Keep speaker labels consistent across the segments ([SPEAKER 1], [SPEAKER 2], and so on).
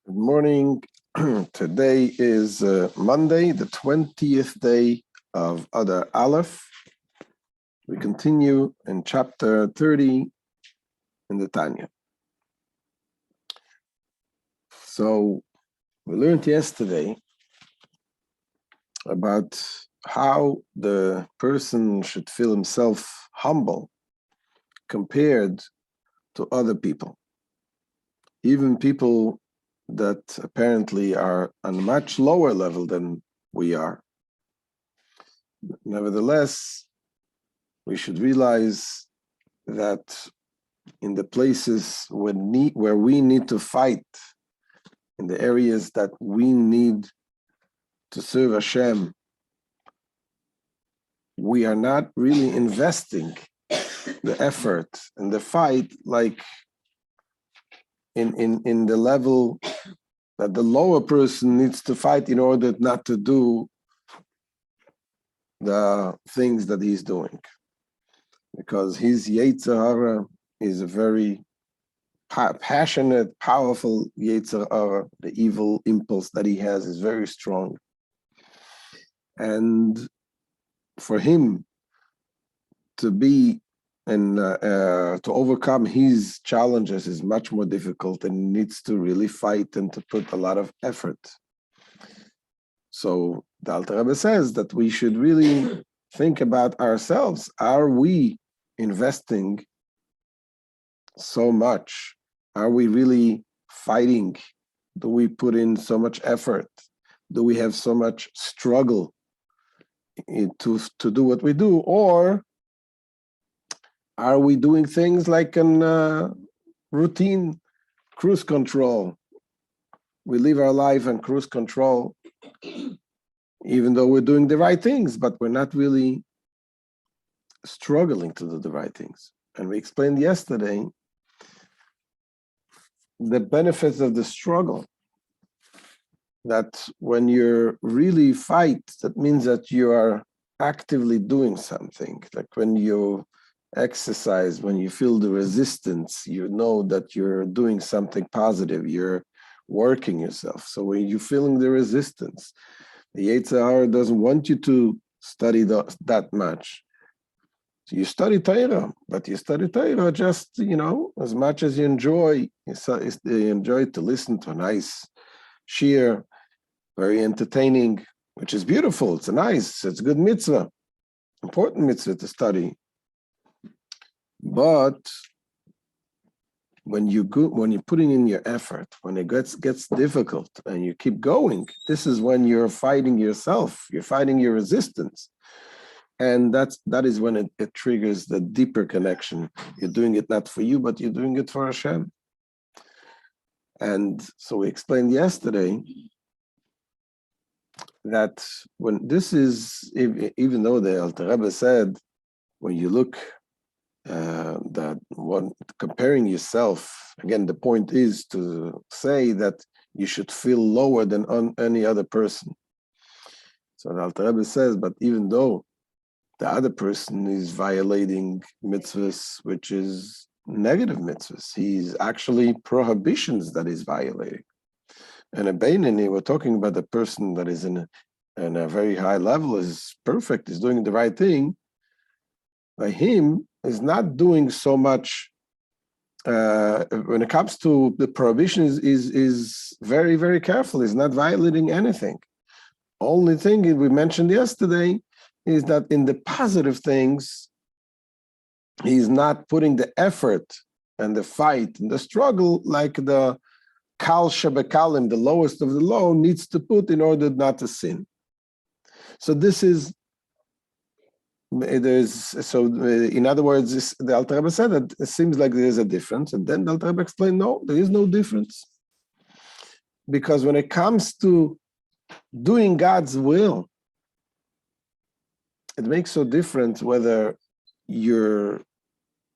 [SPEAKER 1] Good morning. Today is Monday, the 20th day of Adar Aleph. We continue in chapter 30 in the Tanya. So we learned yesterday about how the person should feel himself humble compared to other people, even people that apparently are on a much lower level than we are. Nevertheless, we should realize that in the places where we need to fight, in the areas that we need to serve Hashem, we are not really investing the effort and the fight like in the level that the lower person needs to fight in order not to do the things that he's doing. Because his Yetzer Hara is a very passionate, powerful Yetzer Hara. The evil impulse that he has is very strong. And for him to be and to overcome his challenges is much more difficult and needs to really fight and to put a lot of effort. So the Alter Rebbe says that we should really think about ourselves. Are we investing so much? Are we really fighting? Do we put in so much effort? Do we have so much struggle to do what we do? Or are we doing things like an routine cruise control? We live our life on cruise control, even though we're doing the right things, but we're not really struggling to do the right things. And we explained yesterday the benefits of the struggle. That when you're really fight, that means that you are actively doing something. Like when you exercise, when you feel the resistance, you know that you're doing something positive, you're working yourself. So when you're feeling the resistance, the Yetzer Hara doesn't want you to study that much. So you study Torah, but you study Torah just, as much as you enjoy. You enjoy to listen to a nice shiur, very entertaining, which is beautiful. It's a good mitzvah, important mitzvah to study. But when you're putting in your effort, when it gets difficult and you keep going, this is when you're fighting yourself. You're fighting your resistance, and that is when it triggers the deeper connection. You're doing it not for you, but you're doing it for Hashem. And so we explained yesterday that when this is, even though the Alter Rebbe said, when you look that one comparing yourself, again, the point is to say that you should feel lower than any other person. So the Alter Rebbe says, but even though the other person is violating mitzvahs, which is negative mitzvahs, he's actually prohibitions that he's violating. And a Beinoni, we're talking about the person that is in a very high level, is perfect, is doing the right thing. By him, is not doing so much when it comes to the prohibitions, is very, very careful. He's not violating anything. Only thing we mentioned yesterday is that in the positive things, he's not putting the effort and the fight and the struggle like the Kal Shebekalim, the lowest of the low, needs to put in order not to sin. So this is, in other words, the Alter Rebbe said that it seems like there is a difference, and then the Alter Rebbe explained, no, there is no difference. Because when it comes to doing God's will, it makes so different whether you're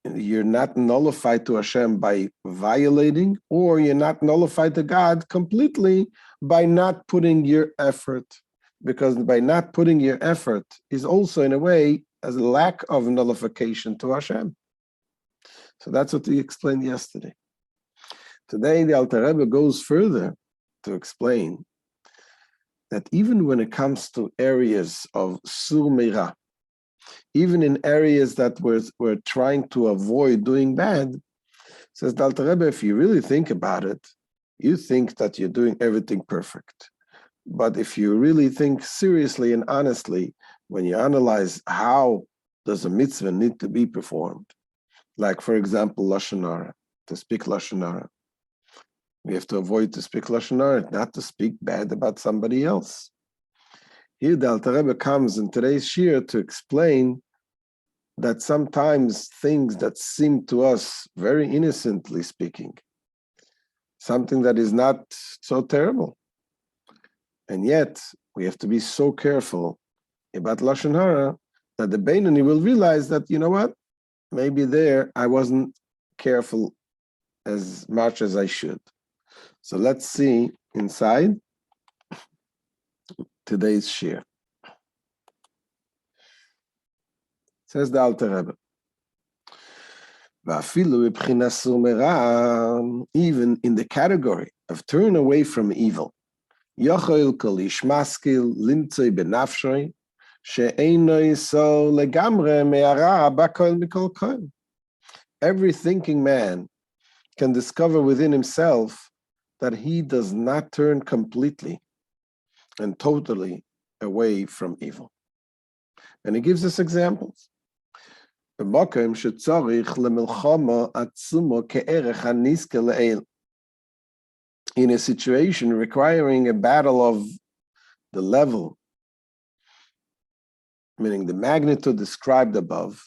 [SPEAKER 1] not nullified to Hashem by violating, or you're not nullified to God completely by not putting your effort. Because by not putting your effort is also, in a way, as a lack of nullification to Hashem. So that's what we explained yesterday. Today, the Alter Rebbe goes further to explain that even when it comes to areas of sur meira, even in areas that we're trying to avoid doing bad, says the Alter Rebbe, if you really think about it, you think that you're doing everything perfect. But if you really think seriously and honestly, when you analyze how does a mitzvah need to be performed, like, for example, Lashon Hara, to speak Lashon Hara, we have to avoid to speak Lashon Hara, not to speak bad about somebody else. Here, the Alter Rebbe comes in today's shir to explain that sometimes things that seem to us very innocently speaking, something that is not so terrible, and yet we have to be so careful about Lashon Hara that the Beinoni will realize that, you know what, maybe there I wasn't careful as much as I should. So let's see inside today's shir. Says the Alter Rebbe, even in the category of turn away from evil, every thinking man can discover within himself that he does not turn completely and totally away from evil. And he gives us examples. In a situation requiring a battle of the level, meaning the magnitude described above,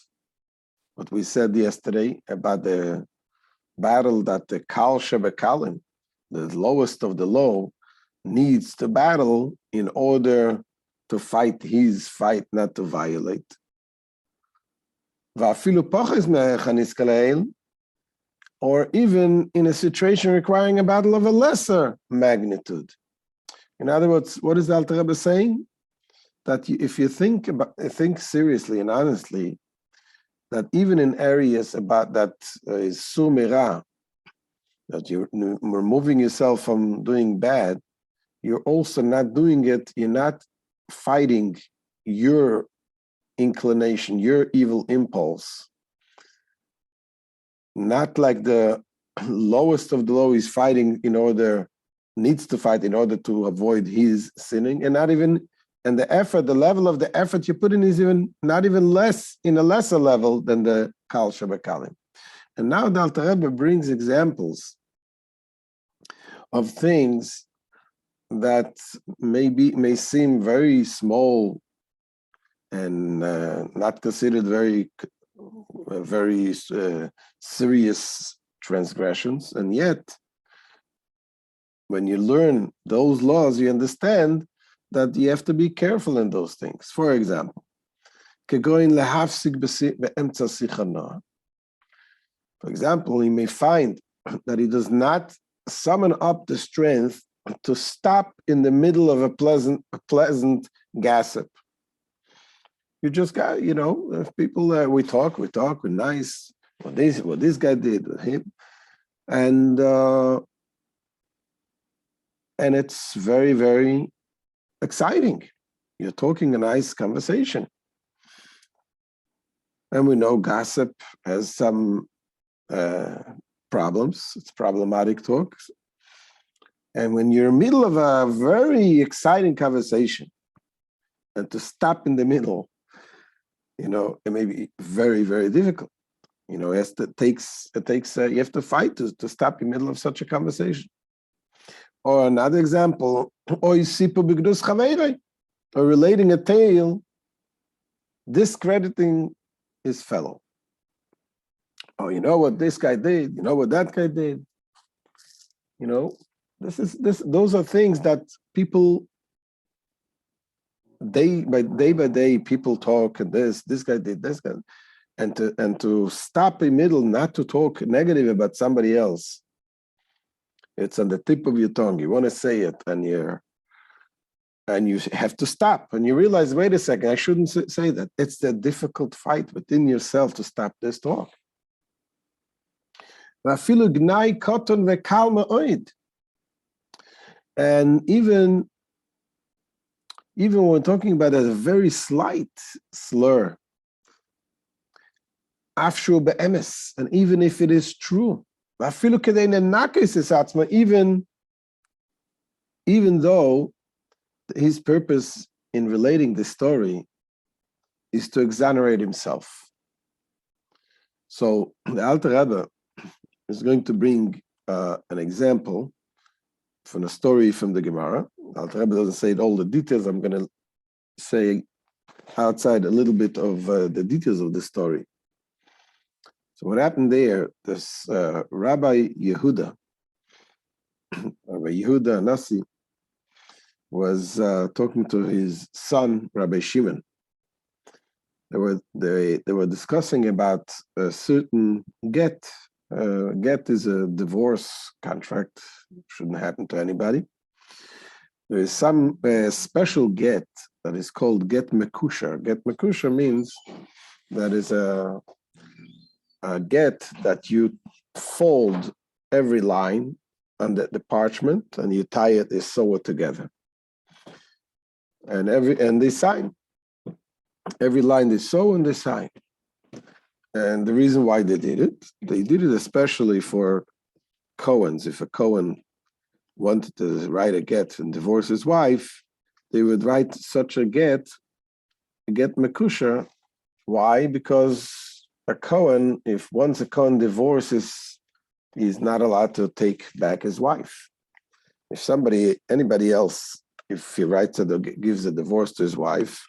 [SPEAKER 1] what we said yesterday about the battle that the Kal Shebekalim, the lowest of the low, needs to battle in order to fight his fight, not to violate. Or even in a situation requiring a battle of a lesser magnitude. In other words, what is the Alter Rebbe saying? That if you think seriously and honestly, that even in areas about that is sumira, that you're removing yourself from doing bad, you're also not doing it, you're not fighting your inclination, your evil impulse. Not like the lowest of the low is fighting needs to fight in order to avoid his sinning, and not even, and the effort, the level of the effort you put in is not even less, in a lesser level than the Kal Shebekalim. And now the Alter Rebbe brings examples of things that may seem very small and not considered very serious transgressions, and yet when you learn those laws, you understand that you have to be careful in those things. For example, he may find that he does not summon up the strength to stop in the middle of a pleasant gossip. You just got, if people, we talk, we're nice, what this guy did with him. And it's very, very exciting. You're talking a nice conversation. And we know gossip has some problems. It's problematic talk. And when you're in the middle of a very exciting conversation, and to stop in the middle, it may be very, very difficult. You have to fight to stop in the middle of such a conversation. Or another example, or relating a tale, discrediting his fellow. Oh, you know what this guy did, you know what that guy did. Those are things that people, day by day, people talk, and this guy did, this guy, and to stop in the middle, not to talk negative about somebody else. It's on the tip of your tongue. You want to say it, and you have to stop, and you realize, wait a second, I shouldn't say that. It's the difficult fight within yourself to stop this talk. And even when we're talking about a very slight slur, afshu be'emes, and even if it is true, even though his purpose in relating the story is to exonerate himself. So the Alter Rebbe is going to bring an example from a story from the Gemara. The Alter Rebbe doesn't say all the details. I'm going to say outside a little bit of the details of the story. So what happened there, this Rabbi Yehuda Nasi, was talking to his son, Rabbi Shimon. They were discussing about a certain get. Get is a divorce contract. Shouldn't happen to anybody. There is some special get that is called get mekusher. Get mekusher means that is a get that you fold every line on the parchment and you tie it, they sew it together. And they sign. Every line they sew and they sign. And the reason why they did it especially for Cohens. If a Cohen wanted to write a get and divorce his wife, they would write such a get mekusher. Why? Because a Cohen, if once a Cohen divorces, he's not allowed to take back his wife. If anybody else, if he gives a divorce to his wife,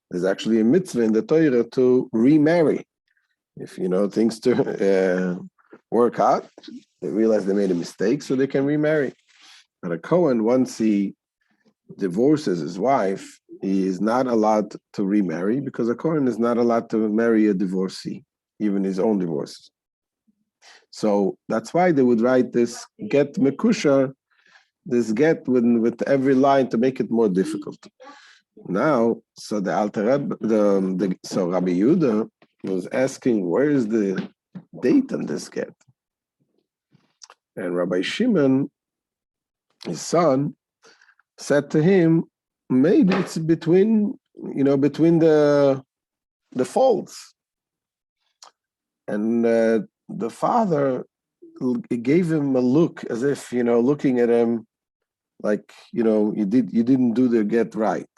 [SPEAKER 1] there's actually a mitzvah in the Torah to remarry. If things to work out, they realize they made a mistake, so they can remarry. But a Cohen, once he divorces his wife, he is not allowed to remarry, because a Cohen is not allowed to marry a divorcee, even his own divorces. So that's why they would write this get mekusha, this get with every line to make it more difficult. Now, so the Alter Rebbe, so Rabbi Yehuda was asking, where is the date on this get? And Rabbi Shimon, his son, said to him, maybe it's between the folds. And the father gave him a look as if, looking at him like, you didn't do the get right.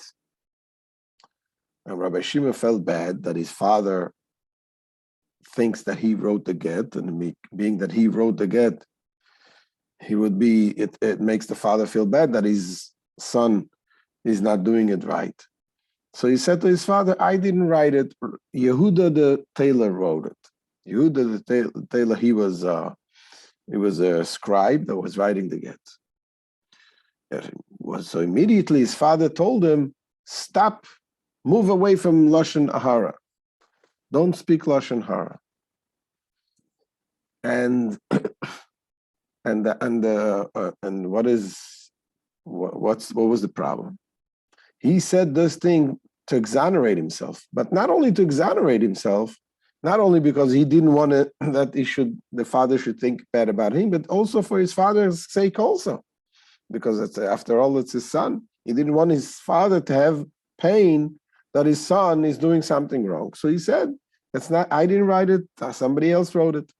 [SPEAKER 1] And Rabbi Shimon felt bad that his father thinks that he wrote the get, and being that he wrote the get, it makes the father feel bad that his son is not doing it right. So he said to his father, I didn't write it. Yehuda the tailor wrote it. Yehuda the tailor, he was a scribe that was writing the get. So immediately his father told him, stop, move away from Lashon Hara. Don't speak Lashon Hara. And what was the problem? He said this thing to exonerate himself, but not only to exonerate himself, not only because he didn't want the father should think bad about him, but also for his father's sake also, because after all, it's his son. He didn't want his father to have pain that his son is doing something wrong. So he said, I didn't write it, somebody else wrote it.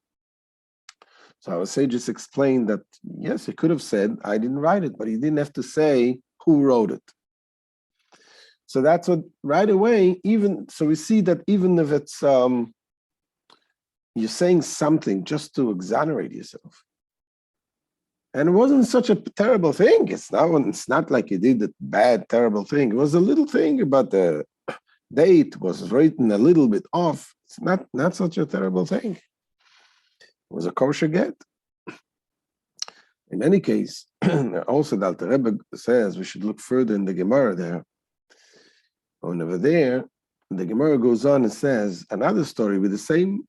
[SPEAKER 1] So our sages explained that, yes, he could have said, I didn't write it, but he didn't have to say who wrote it. So that's what, right away, so we see that even if it's, you're saying something just to exonerate yourself. And it wasn't such a terrible thing. It's not like you did a bad, terrible thing. It was a little thing about the date was written a little bit off. It's not such a terrible thing. It was a kosher get. In any case, also the Alter Rebbe says we should look further in the Gemara there. And over there, the Gemara goes on and says another story with the same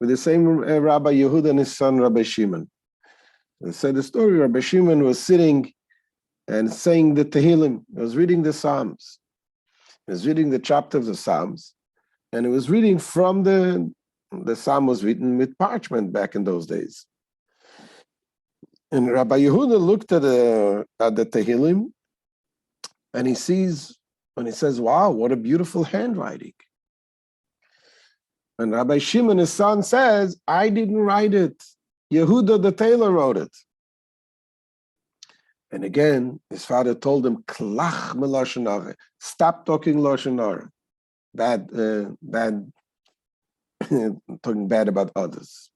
[SPEAKER 1] Rabbi Yehuda and his son Rabbi Shimon. They said the story, Rabbi Shimon was sitting and saying the Tehillim. He was reading the Psalms. He was reading the chapter of the Psalms. And he was reading from the Psalm was written with parchment back in those days. And Rabbi Yehuda looked at the Tehillim, and he sees, and he says, wow, what a beautiful handwriting. And Rabbi Shimon, his son, says, I didn't write it. Yehuda the tailor wrote it. And again, his father told him, Klach me lashon hara. Stop talking lashon hara. Bad, talking bad about others.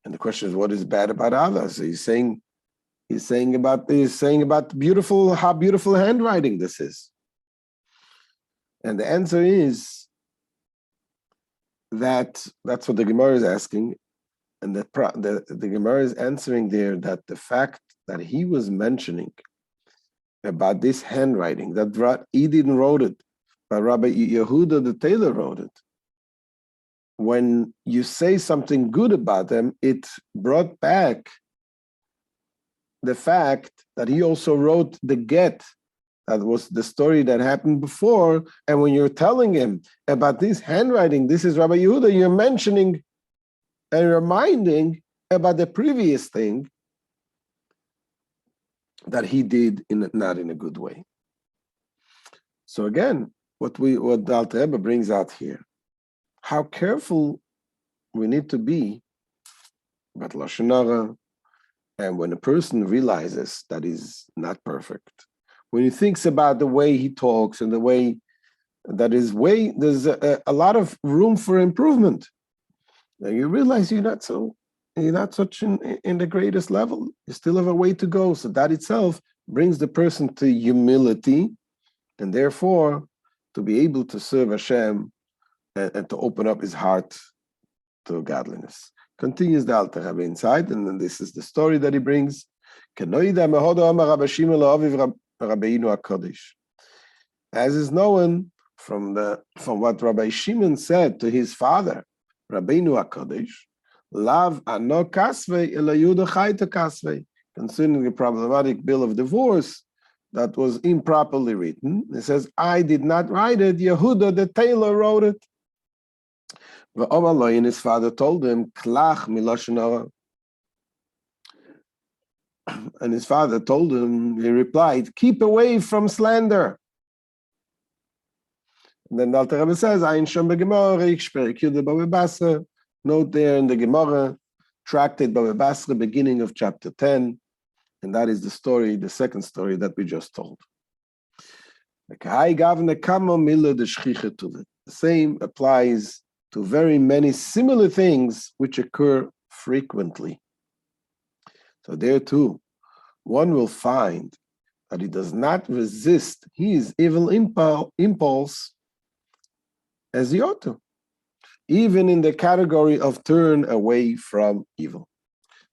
[SPEAKER 1] And the question is, what is bad about others? He's saying about beautiful, how beautiful handwriting this is. And the answer is that that's what the Gemara is asking. And the Gemara is answering there that the fact that he was mentioning about this handwriting, that he didn't wrote it, but Rabbi Yehuda the tailor wrote it. When you say something good about them, it brought back the fact that he also wrote the get. That was the story that happened before. And when you're telling him about this handwriting, this is Rabbi Yehuda, you're mentioning and reminding about the previous thing that he did not in a good way. So again, what the Alter Rebbe brings out here, how careful we need to be about lashon hara, and when a person realizes that he's not perfect, when he thinks about the way he talks and the way that his way, there's a lot of room for improvement. Now you realize you're not such in the greatest level. You still have a way to go. So that itself brings the person to humility, and therefore to be able to serve Hashem and to open up his heart to godliness. Continues the Alter Rebbe inside, and then this is the story that he brings. As is known from what Rabbi Shimon said to his father, Rabbeinu HaKadosh, Lav ano kasvei ela Yuda chayta kasvei, concerning the problematic bill of divorce that was improperly written. It says, I did not write it, Yehuda the tailor wrote it. And his father told him, Klach milashon hara. And his father told him, he replied, keep away from slander. And then the Alter Rebbe says, Ein shom beGemara, ich perek Yud Bava Basra. Note there in the Gemara, tractate Bava Basra, beginning of chapter 10. And that is the story, the second story that we just told. The same applies to very many similar things which occur frequently. So there too, one will find that he does not resist his evil impulse as he ought to, even in the category of turn away from evil.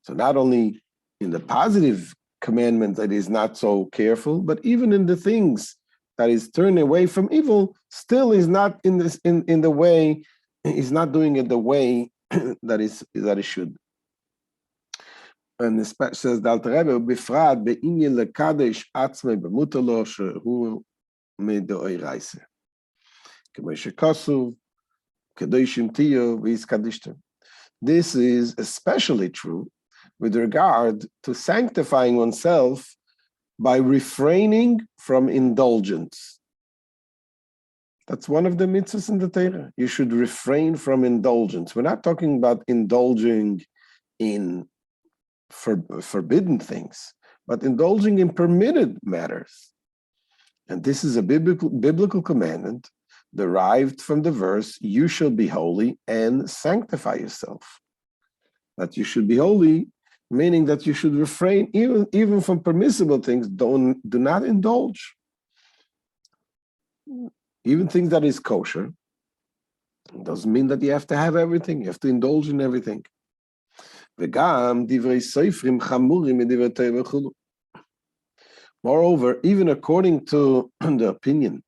[SPEAKER 1] So not only in the positive commandment that is not so careful, but even in the things that is turned away from evil, still is not in the way, is not doing it the way that it should. And the says the Alter Rebbe, befrat be'inyan lekadesh atzmei b'mutar lo shehu medoiraisa. K'moshe kasuv, kedoshim tiyo v'yiskadishtem. This is especially true with regard to sanctifying oneself by refraining from indulgence. That's one of the mitzvahs in the Torah. You should refrain from indulgence. We're not talking about indulging in forbidden things, but indulging in permitted matters. And this is a biblical commandment derived from the verse, you shall be holy and sanctify yourself. That you should be holy, meaning that you should refrain even from permissible things. Do not indulge. Even things that is kosher, doesn't mean that you have to have everything. You have to indulge in everything. Moreover, even according to the opinion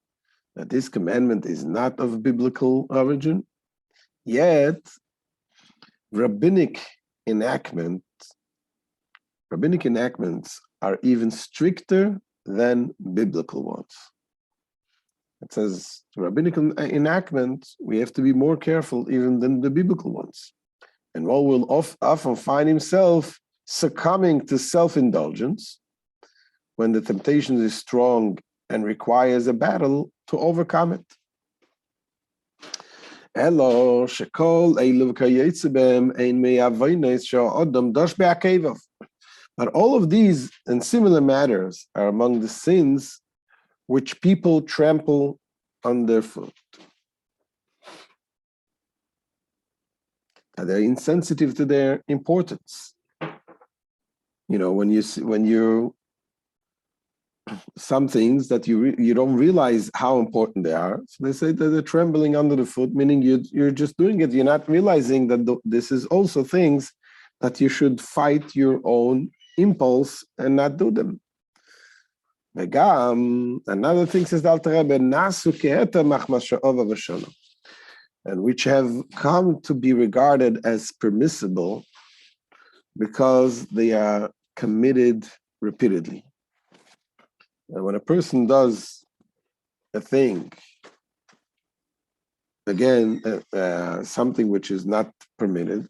[SPEAKER 1] that this commandment is not of biblical origin, yet rabbinic enactments are even stricter than biblical ones. It says rabbinical enactments, we have to be more careful even than the biblical ones. And one will often find himself succumbing to self-indulgence when the temptation is strong and requires a battle to overcome it. But all of these and similar matters are among the sins which people trample underfoot. They're insensitive to their importance. You know, when you some things that you don't realize how important they are. So they say that they're trembling under the foot, meaning you're just doing it. You're not realizing that this is also things that you should fight your own impulse and not do them. Another thing says the Alter Rebbe, and which have come to be regarded as permissible because they are committed repeatedly. And when a person does a thing, again, something which is not permitted,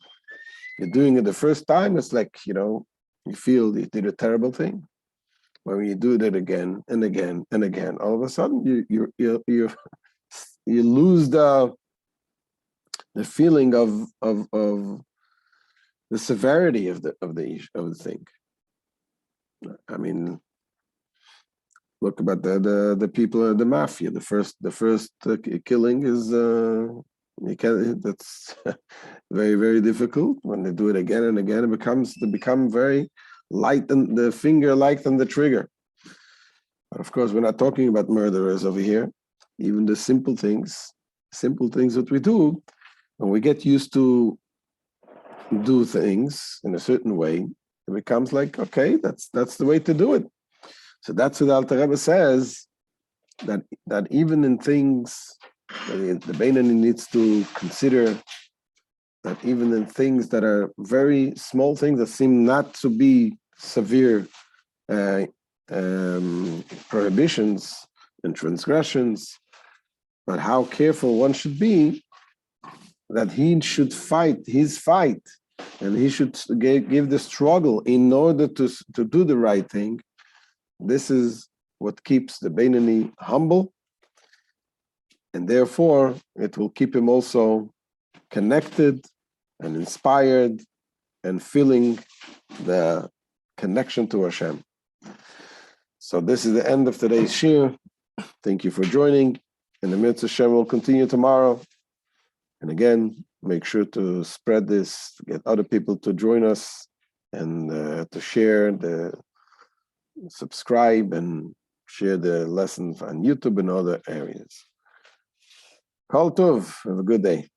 [SPEAKER 1] you're doing it the first time, it's like, you feel you did a terrible thing. When you do that again and again and again, all of a sudden you lose the feeling of the severity of the thing. I mean, look about the people of the mafia. The first killing is that's very, very difficult. When they do it again and again, they become very light, and the finger light on the trigger. But of course, we're not talking about murderers over here. Even the simple things that we do, when we get used to do things in a certain way, it becomes like, okay, that's the way to do it. So that's what Alter Rebbe says, that even in things, the Beinani needs to consider that even in things that are very small things that seem not to be severe prohibitions and transgressions, but how careful one should be, that he should fight his fight, and he should give the struggle in order to do the right thing. This is what keeps the Beinani humble, and therefore it will keep him also connected and inspired and feeling the connection to Hashem. So this is the end of today's shir. Thank you for joining. And the Minutes Hashem will continue tomorrow. And again, make sure to spread this, to get other people to join us, and to share, subscribe, and share the lessons on YouTube and other areas. Kol Tov. Have a good day.